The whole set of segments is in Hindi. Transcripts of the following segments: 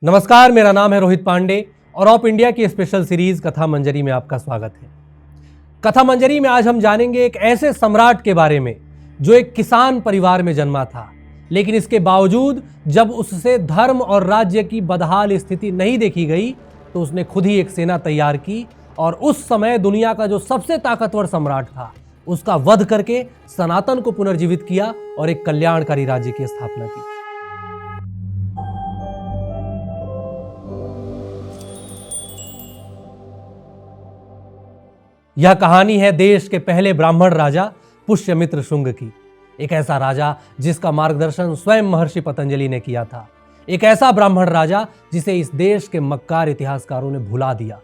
नमस्कार, मेरा नाम है रोहित पांडे और ऑफ इंडिया की स्पेशल सीरीज कथा मंजरी में आपका स्वागत है। कथा मंजरी में आज हम जानेंगे एक ऐसे सम्राट के बारे में जो एक किसान परिवार में जन्मा था, लेकिन इसके बावजूद जब उससे धर्म और राज्य की बदहाल स्थिति नहीं देखी गई तो उसने खुद ही एक सेना तैयार की और उस समय दुनिया का जो सबसे ताकतवर सम्राट था उसका वध करके सनातन को पुनर्जीवित किया और एक कल्याणकारी राज्य की स्थापना की। यह कहानी है देश के पहले ब्राह्मण राजा पुष्यमित्र शुंग की। एक ऐसा राजा जिसका मार्गदर्शन स्वयं महर्षि पतंजलि ने किया था। एक ऐसा ब्राह्मण राजा जिसे इस देश के मक्कार इतिहासकारों ने भुला दिया।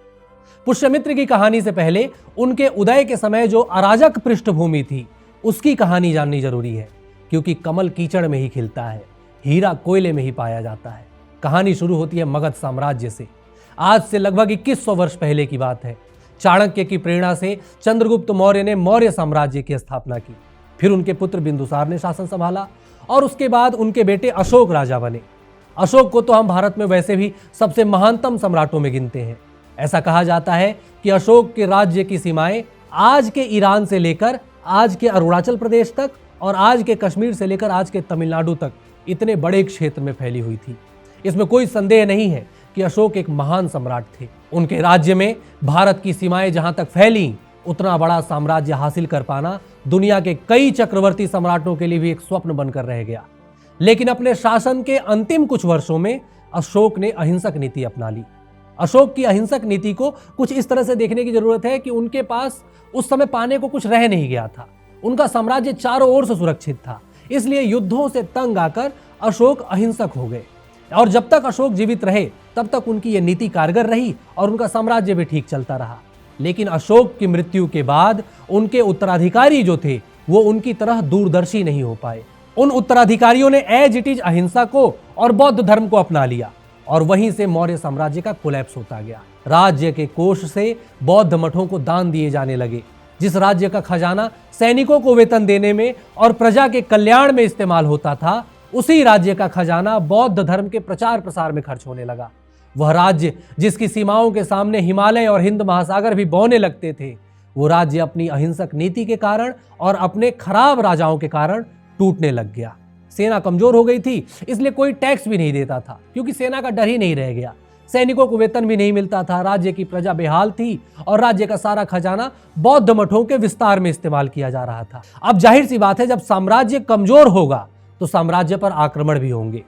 पुष्यमित्र की कहानी से पहले उनके उदय के समय जो अराजक पृष्ठभूमि थी उसकी कहानी जाननी जरूरी है, क्योंकि कमल कीचड़ में ही खिलता है, हीरा कोयले में ही पाया जाता है। कहानी शुरू होती है मगध साम्राज्य से। आज से लगभग 2100 वर्ष पहले की बात है। चाणक्य की प्रेरणा से चंद्रगुप्त मौर्य ने मौर्य साम्राज्य की स्थापना की। फिर उनके पुत्र बिंदुसार ने शासन संभाला और उसके बाद उनके बेटे अशोक राजा बने। अशोक को तो हम भारत में वैसे भी सबसे महानतम सम्राटों में गिनते हैं। ऐसा कहा जाता है कि अशोक के राज्य की सीमाएं आज के ईरान से लेकर आज के अरुणाचल प्रदेश तक और आज के कश्मीर से लेकर आज के तमिलनाडु तक इतने बड़े क्षेत्र में फैली हुई थी। इसमें कोई संदेह नहीं है कि अशोक एक महान सम्राट थे। उनके राज्य में भारत की सीमाएं जहां तक फैली, उतना बड़ा साम्राज्य हासिल कर पाना दुनिया के कई चक्रवर्ती सम्राटों के लिए भी एक स्वप्न बनकर रह गया। लेकिन अपने शासन के अंतिम कुछ वर्षों में अशोक ने अहिंसक नीति अपना ली। अशोक की अहिंसक नीति को कुछ इस तरह से देखने की जरूरत है कि उनके पास उस समय पाने को कुछ रह नहीं गया था। उनका साम्राज्य चारों ओर से सुरक्षित था, इसलिए युद्धों से तंग आकर अशोक अहिंसक हो गए। और जब तक अशोक जीवित रहे तब तक उनकी यह नीति कारगर रही और उनका साम्राज्य भी ठीक चलता रहा। लेकिन अशोक की मृत्यु के बाद उनके उत्तराधिकारी जो थे वो उनकी तरह दूरदर्शी नहीं हो पाए। उन उत्तराधिकारियों ने एज इट इज अहिंसा को और बौद्ध धर्म को अपना लिया और वहीं से मौर्य साम्राज्य का कोलैप्स होता गया। राज्य के कोष से बौद्ध मठों को दान दिए जाने लगे। जिस राज्य का खजाना सैनिकों को वेतन देने में और प्रजा के कल्याण में इस्तेमाल होता था, उसी राज्य का खजाना बौद्ध धर्म के प्रचार प्रसार में खर्च होने लगा। वह राज्य जिसकी सीमाओं के सामने हिमालय और हिंद महासागर भी बौने लगते थे, वो राज्य अपनी अहिंसक नीति के कारण और अपने खराब राजाओं के कारण टूटने लग गया। सेना कमजोर हो गई थी, इसलिए कोई टैक्स भी नहीं देता था, क्योंकि सेना का डर ही नहीं रह गया। सैनिकों को वेतन भी नहीं मिलता था, राज्य की प्रजा बेहाल थी और राज्य का सारा खजाना बौद्ध मठों के विस्तार में इस्तेमाल किया जा रहा था। अब जाहिर सी बात है, जब साम्राज्य कमजोर होगा तो साम्राज्य पर आक्रमण भी होंगे।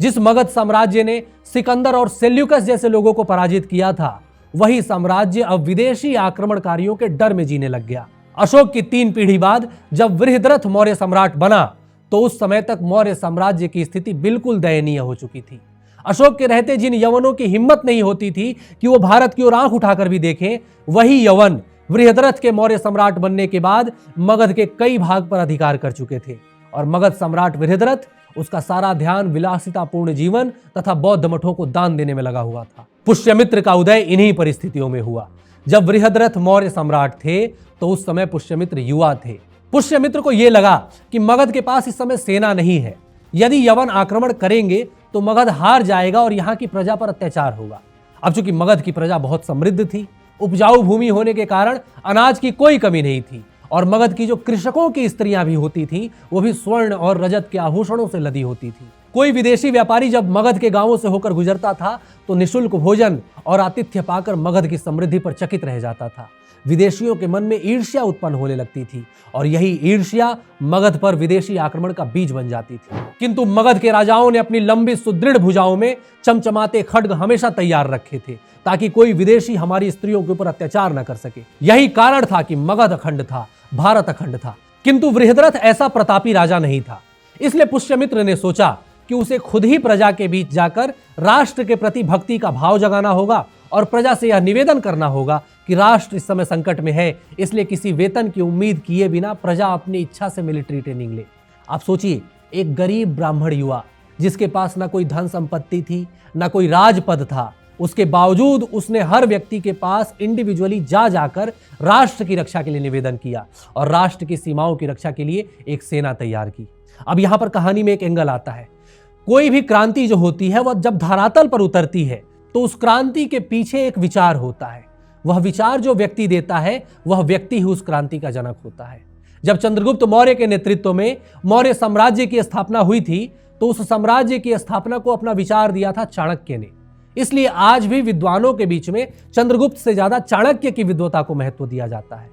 जिस मगध साम्राज्य ने सिकंदर और सेल्यूकस जैसे लोगों को पराजित किया था, वही साम्राज्य अब विदेशी आक्रमणकारियों के डर में जीने लग गया। अशोक की 3 पीढ़ी बाद जब वृहद्रथ मौर्य सम्राट बना तो उस समय तक मौर्य साम्राज्य की स्थिति बिल्कुल दयनीय हो चुकी थी। अशोक के रहते जिन यवनों की हिम्मत नहीं होती थी कि वो भारत की ओर आंख उठाकर भी देखें, वही यवन वृहद्रथ के मौर्य सम्राट बनने के बाद मगध के कई भाग पर अधिकार कर चुके थे और मगध सम्राट वृहद्रथ उसका सारा ध्यान विलासितापूर्ण जीवन तथा बौद्ध मठों को दान देने में लगा हुआ था। पुष्यमित्र का उदय इन्हीं परिस्थितियों में हुआ। जब वृहद्रथ मौर्य सम्राट थे तो उस समय पुष्यमित्र युवा थे। पुष्यमित्र को यह लगा कि मगध के पास इस समय सेना नहीं है। यदि यवन आक्रमण करेंगे तो मगध हार जाएगा और यहाँ की प्रजा पर अत्याचार होगा। अब चूंकि मगध की प्रजा बहुत समृद्ध थी, उपजाऊ भूमि होने के कारण अनाज की कोई कमी नहीं थी और मगध की जो कृषकों की स्त्रियां भी होती थीं, वो भी स्वर्ण और रजत के आभूषणों से लदी होती थी। कोई विदेशी व्यापारी जब मगध के गांवों से होकर गुजरता था तो निःशुल्क भोजन और आतिथ्य पाकर मगध की समृद्धि पर चकित रह जाता था। विदेशियों के मन में ईर्ष्या उत्पन्न होने लगती थी और यही ईर्ष्या मगध पर विदेशी आक्रमण का बीज बन जाती थी। किंतु मगध के राजाओं ने अपनी लंबी सुदृढ़ भुजाओं में चमचमाते खड्ग हमेशा तैयार रखे थे ताकि कोई विदेशी हमारी स्त्रियों के ऊपर अत्याचार न कर सके। यही कारण था कि मगध अखंड था, भारत अखंड था। किंतु वृहद्रथ ऐसा प्रतापी राजा नहीं था, इसलिए पुष्यमित्र ने सोचा कि उसे खुद ही प्रजा के बीच जाकर राष्ट्र के प्रति भक्ति का भाव जगाना होगा और प्रजा से यह निवेदन करना होगा कि राष्ट्र इस समय संकट में है, इसलिए किसी वेतन की उम्मीद किए बिना प्रजा अपनी इच्छा से मिलिट्री ट्रेनिंग ले। आप सोचिए, एक गरीब ब्राह्मण युवा जिसके पास ना कोई धन संपत्ति थी, ना कोई राजपद था, उसके बावजूद उसने हर व्यक्ति के पास इंडिविजुअली जाकर राष्ट्र की रक्षा के लिए निवेदन किया और राष्ट्र की सीमाओं की रक्षा के लिए एक सेना तैयार की। अब यहां पर कहानी में एक एंगल आता है। कोई भी क्रांति जो होती है वह जब धरातल पर उतरती है तो उस क्रांति के पीछे एक विचार होता है। वह विचार जो व्यक्ति देता है वह व्यक्ति ही उस क्रांति का जनक होता है। जब चंद्रगुप्त मौर्य के नेतृत्व में मौर्य साम्राज्य की स्थापना हुई थी तो उस साम्राज्य की स्थापना को अपना विचार दिया था चाणक्य ने। इसलिए आज भी विद्वानों के बीच में चंद्रगुप्त से ज्यादा चाणक्य की विद्वता को महत्व दिया जाता है।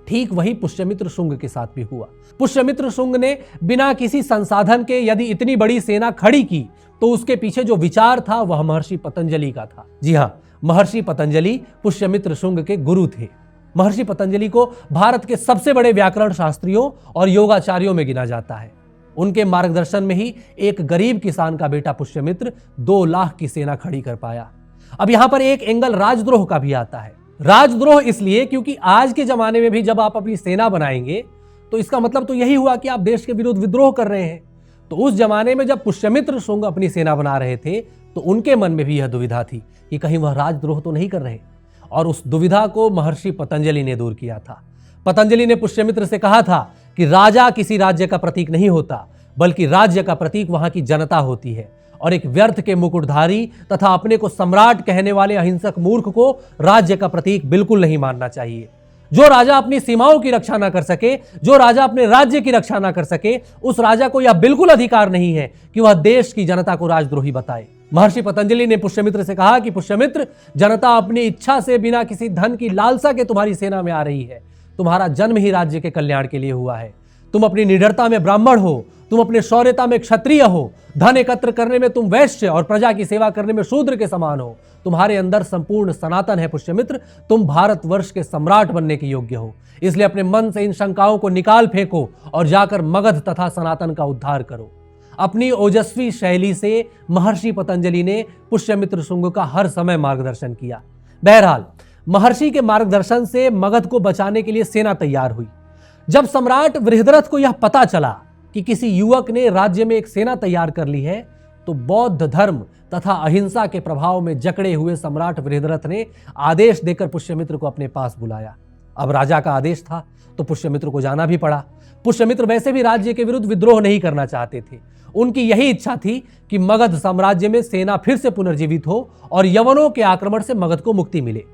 ठीक वही पुष्यमित्र शुंग के साथ भी हुआ। पुष्यमित्र शुंग ने बिना किसी संसाधन के यदि इतनी बड़ी सेना खड़ी की तो उसके पीछे जो विचार था वह महर्षि पतंजलि का था। जी हां, महर्षि पतंजलि पुष्यमित्र शुंग के गुरु थे। महर्षि पतंजलि को भारत के सबसे बड़े व्याकरण शास्त्रियों और योगाचार्यों में गिना जाता है। उनके मार्गदर्शन में ही एक गरीब किसान का बेटा पुष्यमित्र 2 लाख की सेना खड़ी कर पाया। अब यहां पर एक एंगल राजद्रोह का भी आता है। राजद्रोह इसलिए क्योंकि आज के जमाने में भी जब आप अपनी सेना बनाएंगे तो इसका मतलब तो यही हुआ कि आप देश के विरुद्ध विद्रोह कर रहे हैं। तो उस जमाने में जब पुष्यमित्र शुंग अपनी सेना बना रहे थे तो उनके मन में भी यह दुविधा थी कि कहीं वह राजद्रोह तो नहीं कर रहे, और उस दुविधा को महर्षि पतंजलि ने दूर किया था। पतंजलि ने पुष्यमित्र से कहा था कि राजा किसी राज्य का प्रतीक नहीं होता, बल्कि राज्य का प्रतीक वहां की जनता होती है, और एक व्यर्थ के मुकुटधारी तथा अपने को सम्राट कहने वाले अहिंसक मूर्ख को राज्य का प्रतीक बिल्कुल नहीं मानना चाहिए। जो राजा अपनी सीमाओं की रक्षा ना कर सके, जो राजा अपने राज्य की रक्षा ना कर सके, उस राजा को यह बिल्कुल अधिकार नहीं है कि वह देश की जनता को राजद्रोही बताए। महर्षि पतंजलि ने पुष्यमित्र से कहा कि पुष्यमित्र, जनता अपनी इच्छा से बिना किसी धन की लालसा के तुम्हारी सेना में आ रही है। तुम्हारा जन्म ही राज्य के कल्याण के लिए हुआ है। तुम अपनी निडरता में ब्राह्मण हो, तुम अपने शौर्यता में क्षत्रिय हो, धन एकत्र करने में तुम वैश्य और प्रजा की सेवा करने में शूद्र के समान हो। तुम्हारे अंदर संपूर्ण सनातन है पुष्यमित्र। तुम भारतवर्ष के सम्राट बनने के योग्य हो। इसलिए अपने मन से इन शंकाओं को निकाल फेंको और जाकर मगध तथा सनातन का उद्धार करो। अपनी ओजस्वी शैली से महर्षि पतंजलि ने पुष्यमित्र शुंग का हर समय मार्गदर्शन किया। बहरहाल, महर्षि के मार्गदर्शन से मगध को बचाने के लिए सेना तैयार हुई। जब सम्राट वृहद्रथ को यह पता चला कि किसी युवक ने राज्य में एक सेना तैयार कर ली है तो बौद्ध धर्म तथा अहिंसा के प्रभाव में जकड़े हुए सम्राट वृहद्रथ ने आदेश देकर पुष्यमित्र को अपने पास बुलाया। अब राजा का आदेश था तो पुष्यमित्र को जाना भी पड़ा। पुष्यमित्र वैसे भी राज्य के विरुद्ध विद्रोह नहीं करना चाहते थे। उनकी यही इच्छा थी कि मगध साम्राज्य में सेना फिर से पुनर्जीवित हो और यवनों के आक्रमण से मगध को मुक्ति मिले।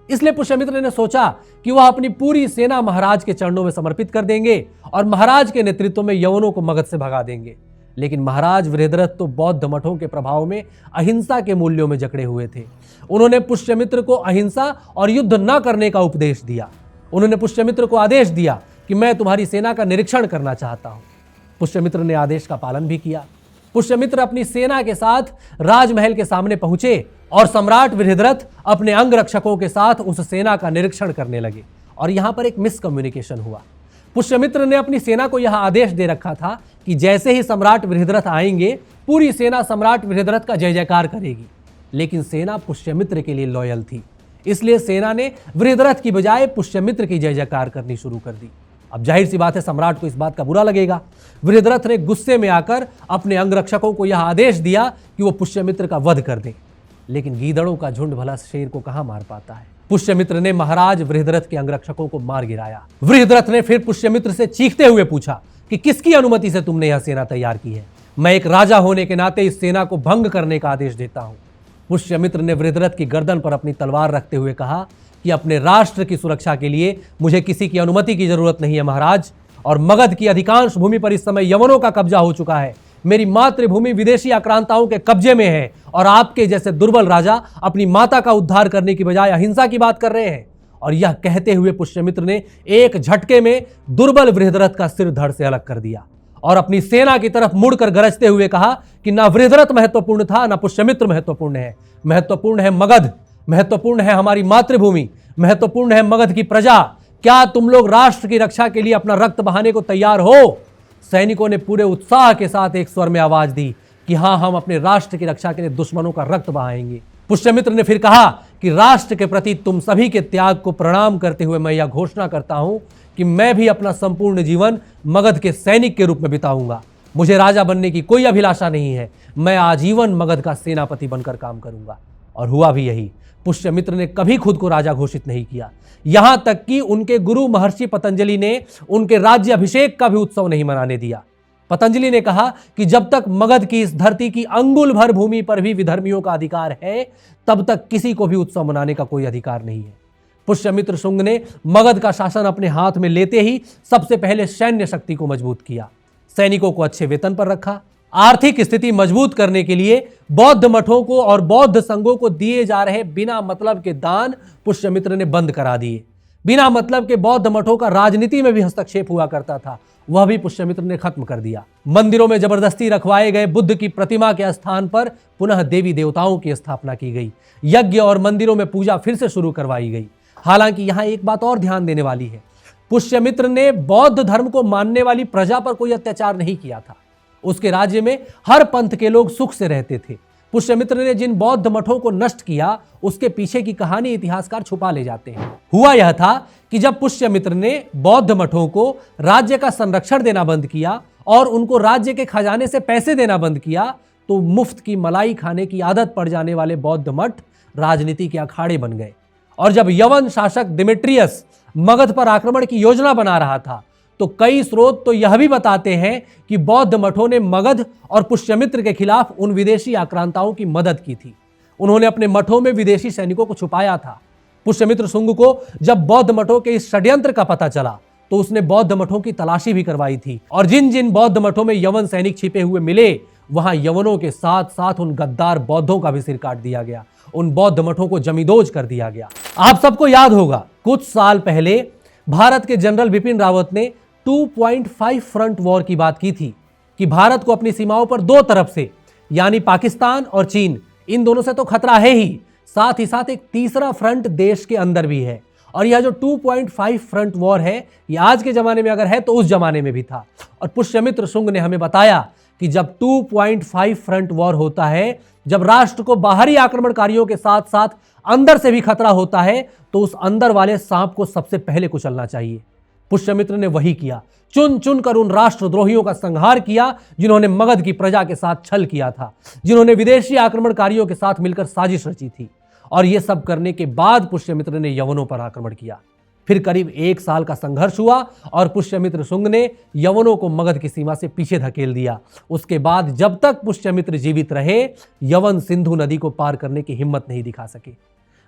इसलिए पुष्यमित्र ने सोचा कि वह अपनी पूरी सेना महाराज के चरणों में समर्पित कर देंगे और महाराज के नेतृत्व में यवनों को मगध से भगा देंगे। लेकिन महाराज वृहद्रथ तो बौद्ध मठों के प्रभाव में अहिंसा के मूल्यों में जकड़े हुए थे। उन्होंने पुष्यमित्र को अहिंसा और युद्ध न करने का उपदेश दिया। उन्होंने पुष्यमित्र को आदेश दिया कि मैं तुम्हारी सेना का निरीक्षण करना चाहता हूं। पुष्यमित्र ने आदेश का पालन भी किया। पुष्यमित्र अपनी सेना के साथ राजमहल के सामने पहुंचे और सम्राट वृहद्रथ अपने अंगरक्षकों के साथ उस सेना का निरीक्षण करने लगे। और यहां पर एक मिसकम्युनिकेशन हुआ। पुष्यमित्र ने अपनी सेना को यह आदेश दे रखा था कि जैसे ही सम्राट वृहद्रथ आएंगे पूरी सेना सम्राट वृहद्रथ का जय जयकार करेगी। लेकिन सेना पुष्यमित्र के लिए लॉयल थी, इसलिए सेना ने वृहद्रथ की बजाय पुष्यमित्र की जय जयकार करनी शुरू कर दी। अब जाहिर सी बात है सम्राट को इस बात का बुरा लगेगा। वृहद्रथ ने गुस्से में आकर अपने अंगरक्षकों को यह आदेश दिया कि वो पुष्यमित्र का वध कर दें। लेकिन गीदड़ों का झुंड भला शेर को कहां मार पाता है। पुष्यमित्र ने महाराज वृहद्रथ के अंगरक्षकों को मार गिराया। वृहद्रथ ने फिर पुष्यमित्र से चीखते हुए पूछा कि किसकी अनुमति से तुमने यह सेना तैयार की है? मैं एक राजा होने के नाते इस सेना को भंग करने का आदेश देता हूं। पुष्यमित्र ने वृहद्रथ की गर्दन पर अपनी तलवार रखते हुए कहा कि अपने राष्ट्र की सुरक्षा के लिए मुझे किसी की अनुमति की जरूरत नहीं है महाराज, और मगध की अधिकांश भूमि पर इस समय यवनों का कब्जा हो चुका है। मेरी मातृभूमि विदेशी आक्रांताओं के कब्जे में है और आपके जैसे दुर्बल राजा अपनी माता का उद्धार करने की बजाय अहिंसा की बात कर रहे हैं। और यह कहते हुए पुष्यमित्र ने एक झटके में दुर्बल वृहद्रथ का सिर धड़ से अलग कर दिया और अपनी सेना की तरफ मुड़कर गरजते हुए कहा कि ना वृहद्रथ महत्वपूर्ण था, ना पुष्यमित्र महत्वपूर्ण है। महत्वपूर्ण है मगध, महत्वपूर्ण है हमारी मातृभूमि, महत्वपूर्ण है मगध की प्रजा। क्या तुम लोग राष्ट्र की रक्षा के लिए अपना रक्त बहाने को तैयार हो? सैनिकों ने पूरे उत्साह के साथ एक स्वर में आवाज दी कि हां, हम अपने राष्ट्र की रक्षा के लिए दुश्मनों का रक्त बहाएंगे। पुष्यमित्र ने फिर कहा कि राष्ट्र के प्रति तुम सभी के त्याग को प्रणाम करते हुए मैं यह घोषणा करता हूं कि मैं भी अपना संपूर्ण जीवन मगध के सैनिक के रूप में बिताऊंगा। मुझे राजा बनने की कोई अभिलाषा नहीं है। मैं आजीवन मगध का सेनापति बनकर काम करूंगा। और हुआ भी यही। पुष्यमित्र ने कभी खुद को राजा घोषित नहीं किया। यहां तक कि उनके गुरु महर्षि पतंजलि ने उनके राज्य अभिषेक का भी उत्सव नहीं मनाने दिया। पतंजलि ने कहा कि जब तक मगध की इस धरती की अंगुल भर भूमि पर भी विधर्मियों का अधिकार है, तब तक किसी को भी उत्सव मनाने का कोई अधिकार नहीं है। पुष्यमित्र शुंग ने मगध का शासन अपने हाथ में लेते ही सबसे पहले सैन्य शक्ति को मजबूत किया, सैनिकों को अच्छे वेतन पर रखा। आर्थिक स्थिति मजबूत करने के लिए बौद्ध मठों को और बौद्ध संघों को दिए जा रहे बिना मतलब के दान पुष्यमित्र ने बंद करा दिए। बिना मतलब के बौद्ध मठों का राजनीति में भी हस्तक्षेप हुआ करता था, वह भी पुष्यमित्र ने खत्म कर दिया। मंदिरों में जबरदस्ती रखवाए गए बुद्ध की प्रतिमा के स्थान पर पुनः देवी देवताओं की स्थापना की गई। यज्ञ और मंदिरों में पूजा फिर से शुरू करवाई गई। हालांकि यहां एक बात और ध्यान देने वाली है, पुष्यमित्र ने बौद्ध धर्म को मानने वाली प्रजा पर कोई अत्याचार नहीं किया था। उसके राज्य में हर पंथ के लोग सुख से रहते थे। पुष्यमित्र ने जिन बौद्ध मठों को नष्ट किया, उसके पीछे की कहानी इतिहासकार छुपा ले जाते हैं। हुआ यह था कि जब पुष्यमित्र ने बौद्ध मठों को राज्य का संरक्षण देना बंद किया और उनको राज्य के खजाने से पैसे देना बंद किया, तो मुफ्त की मलाई खाने की आदत पड़ जाने वाले बौद्ध मठ राजनीति के अखाड़े बन गए। और जब यवन शासक डिमेट्रियस मगध पर आक्रमण की योजना बना रहा था, तो कई स्रोत तो यह भी बताते हैं कि बौद्ध मठों ने मगध और पुष्यमित्र के खिलाफ उन विदेशी आक्रांताओं की मदद की थी। उन्होंने अपने मठों में विदेशी सैनिकों को छुपाया था। पुष्यमित्र शुंग को जब बौद्ध मठों के इस षड्यंत्र का पता चला, तो उसने बौद्ध मठों की तलाशी भी करवाई थी, और जिन जिन बौद्ध मठों में यवन सैनिक छिपे हुए मिले, वहां यवनों के साथ साथ उन गद्दार बौद्धों का भी सिर काट दिया गया। उन बौद्ध मठों को जमींदोज कर दिया गया। आप सबको याद होगा, कुछ साल पहले भारत के जनरल बिपिन रावत ने 2.5 फ्रंट वॉर की बात की थी कि भारत को अपनी सीमाओं पर दो तरफ से, यानी पाकिस्तान और चीन, इन दोनों से तो खतरा है ही, साथ ही साथ एक तीसरा फ्रंट देश के अंदर भी है। और यह जो 2.5 फ्रंट वॉर है, ये आज के जमाने में अगर है तो उस जमाने में भी था। और पुष्यमित्र शुंग ने हमें बताया कि जब 2.5 फ्रंट वॉर होता है, जब राष्ट्र को बाहरी आक्रमणकारियों के साथ साथ अंदर से भी खतरा होता है, तो उस अंदर वाले सांप को सबसे पहले कुचलना चाहिए। पुष्यमित्र ने वही किया। चुन चुन कर उन राष्ट्रद्रोहियों का संहार किया जिन्होंने मगध की प्रजा के साथ छल किया था, जिन्होंने विदेशी आक्रमणकारियों के साथ मिलकर साजिश रची थी। और यह सब करने के बाद पुष्यमित्र ने यवनों पर आक्रमण किया। फिर करीब 1 साल का संघर्ष हुआ और पुष्यमित्र शुंग ने यवनों को मगध की सीमा से पीछे धकेल दिया। उसके बाद जब तक पुष्यमित्र जीवित रहे, यवन सिंधु नदी को पार करने की हिम्मत नहीं दिखा सके।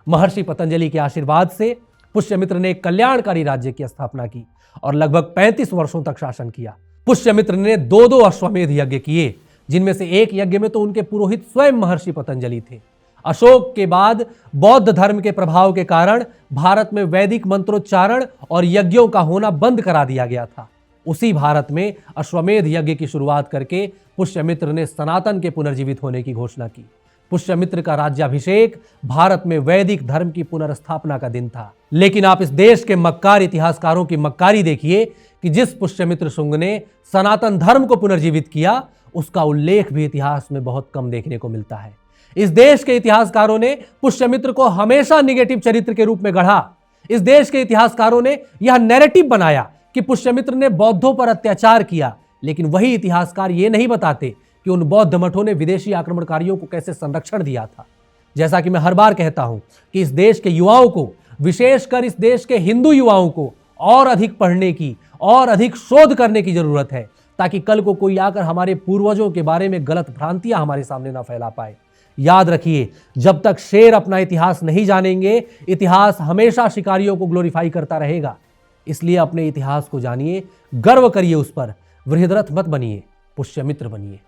महर्षि पतंजलि के आशीर्वाद से पुष्यमित्र ने एक कल्याणकारी राज्य की स्थापना की और लगभग 35 वर्षों तक शासन किया। पुष्यमित्र ने 2 अश्वमेध यज्ञ किए, जिनमें से एक यज्ञ में तो उनके पुरोहित स्वयं महर्षि पतंजलि थे। अशोक के बाद बौद्ध धर्म के प्रभाव के कारण भारत में वैदिक मंत्रोच्चारण और यज्ञों का होना बंद करा दिया गया था। उसी भारत में अश्वमेध यज्ञ की शुरुआत करके पुष्यमित्र ने सनातन के पुनर्जीवित होने की घोषणा की। पुष्यमित्र का राज्याभिषेक भारत में वैदिक धर्म की पुनर्स्थापना का दिन था। लेकिन आप इस देश के मक्कार इतिहासकारों की मक्कारी देखिए कि जिस पुष्यमित्र शुंग ने सनातन धर्म को पुनर्जीवित किया, उसका उल्लेख भी इतिहास में बहुत कम देखने को मिलता है। इस देश के इतिहासकारों ने पुष्यमित्र को हमेशा निगेटिव चरित्र के रूप में गढ़ा। इस देश के इतिहासकारों ने यह नैरेटिव बनाया कि पुष्यमित्र ने बौद्धों पर अत्याचार किया, लेकिन वही इतिहासकार ये नहीं बताते कि उन बौद्ध मठों ने विदेशी आक्रमणकारियों को कैसे संरक्षण दिया था। जैसा कि मैं हर बार कहता हूं कि इस देश के युवाओं को, विशेषकर इस देश के हिंदू युवाओं को, और अधिक पढ़ने की और अधिक शोध करने की जरूरत है, ताकि कल को कोई आकर हमारे पूर्वजों के बारे में गलत भ्रांतियां हमारे सामने ना फैला पाए। याद रखिए, जब तक शेर अपना इतिहास नहीं जानेंगे, इतिहास हमेशा शिकारियों को ग्लोरीफाई करता रहेगा। इसलिए अपने इतिहास को जानिए, गर्व करिए उस पर, वृहद्रथ मत बनिए, पुष्यमित्र बनिए।